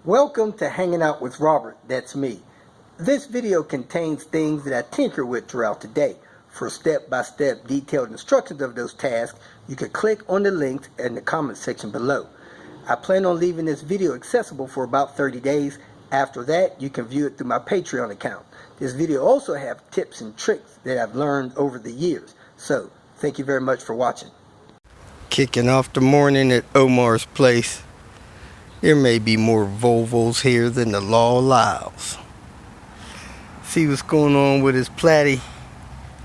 Welcome to Hanging Out with Robert, that's me. This video contains things that I tinker with throughout the day. For step-by-step detailed instructions of those tasks, you can click on the links in the comment section below. I plan on leaving this video accessible for about 30 days. After that, you can view it through my Patreon account. This video also has tips and tricks that I've learned over the years. So, thank you very much for watching. Kicking off the morning at Omar's place. There may be more Volvos here than the law allows. See what's going on with his Platy.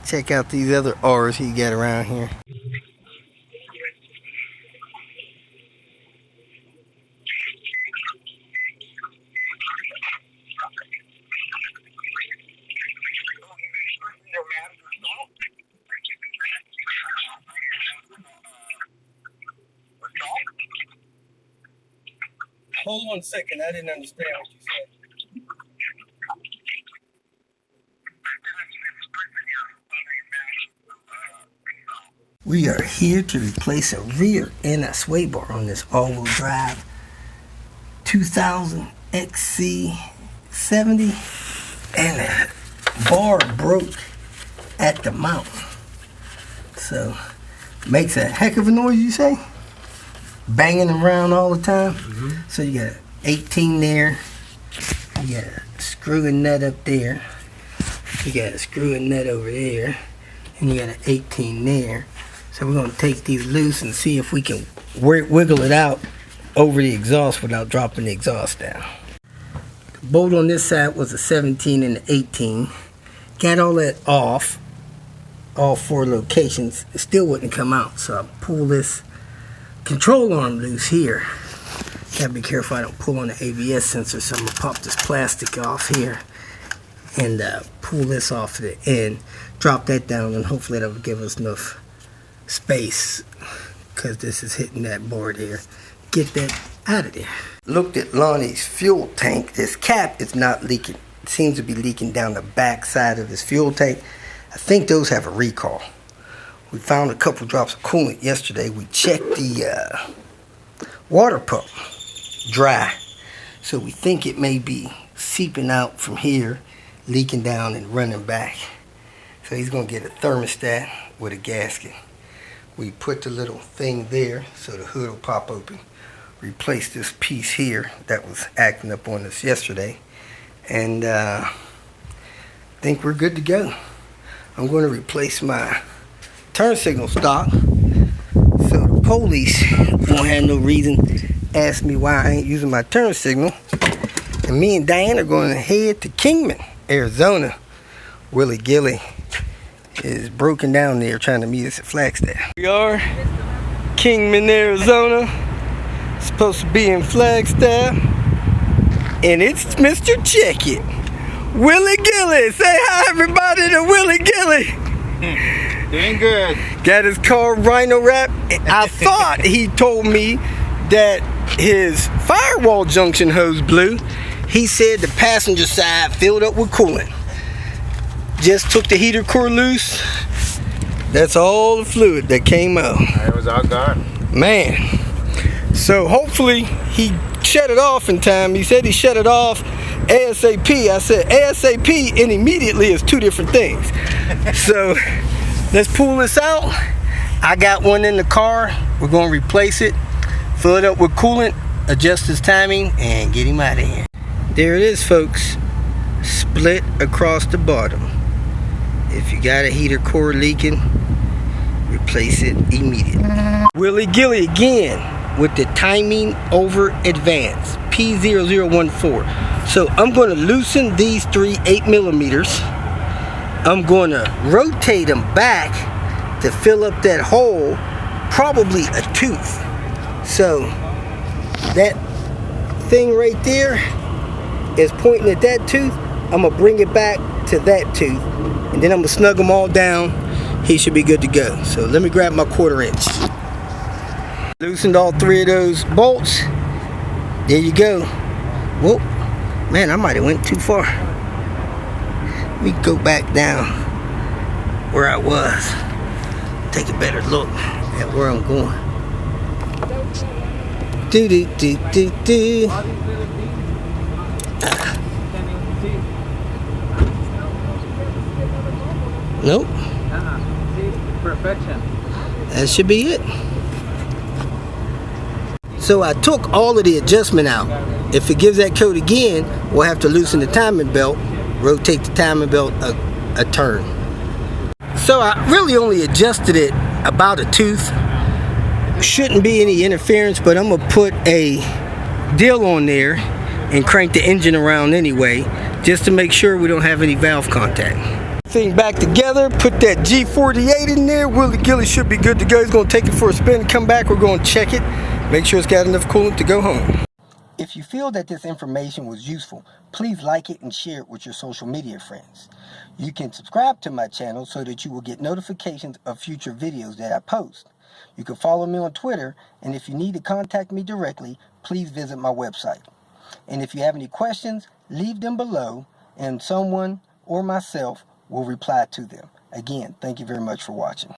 Check out these other R's he got around here. Hold on a second, I didn't understand what you said. We are here to replace a rear and a sway bar on this all-wheel drive 2000 XC AWD, and the bar broke at the mount. So, makes a heck of a noise, you say? Banging around all the time. So you got 18 there, you got a screwing nut up there, you got a screwing nut over there, and you got an 18 there. So we're going to take these loose and see if we can wiggle it out over the exhaust without dropping the exhaust down. The bolt on this side was a 17 and an 18. Got all that off, all 4 locations. It still wouldn't come out, so I pull this control arm loose here. Gotta be careful I don't pull on the ABS sensor, so I'm gonna pop this plastic off here and pull this off the end, drop that down, and hopefully that'll give us enough space, because this is hitting that board here. Get that out of there. Looked at Lonnie's fuel tank. This cap is not leaking. It seems to be leaking down the back side of this fuel tank. I think those have a recall. We found a couple drops of coolant yesterday. We checked the water pump, dry. So we think it may be seeping out from here, leaking down and running back. So he's gonna get a thermostat with a gasket. We put the little thing there so the hood will pop open. Replace this piece here that was acting up on us yesterday. And I think we're good to go. I'm gonna replace my turn signal stock, so the police won't have no reason to ask me why I ain't using my turn signal. And me and Diane are going to head to Kingman, Arizona. Willie Gillie is broken down there trying to meet us at Flagstaff. We are Kingman, Arizona. Supposed to be in Flagstaff, and it's Mr. Check It, Willie Gillie. Say hi everybody to Willie Gillie. Doing good. Got his car rhino wrap. I thought he told me that his firewall junction hose blew. He said the passenger side filled up with coolant. Just took the heater core loose. That's all the fluid that came out. It was all gone. Man. So hopefully he shut it off in time. He said he shut it off ASAP. I said ASAP and immediately is 2 different things. So let's pull this out. I got one in the car. We're going to replace it, fill it up with coolant, adjust his timing, and get him out of here. There it is, folks. Split across the bottom. If you got a heater core leaking, replace it immediately. Willie Gillie again with the timing over advance, P0014. So I'm going to loosen these 3 8mm. I'm going to rotate them back to fill up that hole, probably a tooth. So that thing right there is pointing at that tooth. I'm going to bring it back to that tooth, and then I'm going to snug them all down. He should be good to go. So let me grab my 1/4 inch. Loosened all 3 of those bolts. There you go. Whoa, man, I might have went too far. Let me go back down where I was. Take a better look at where I'm going. Do do do do do. Nope. See? Perfection. That should be it. So I took all of the adjustment out. If it gives that code again, we'll have to loosen the timing belt, rotate the timing belt a turn. So I really only adjusted it about a tooth. Shouldn't be any interference, but I'm gonna put a deal on there and crank the engine around anyway, just to make sure we don't have any valve contact. Thing back together, put that G48 in there. Willie Gillie should be good to go. He's gonna take it for a spin, come back, we're gonna check it, make sure it's got enough coolant to go home. If you feel that this information was useful, please like it and share it with your social media friends. You can subscribe to my channel so that you will get notifications of future videos that I post. You can follow me on Twitter, and if you need to contact me directly, please visit my website. And if you have any questions, leave them below, and someone or myself will reply to them. Again, thank you very much for watching.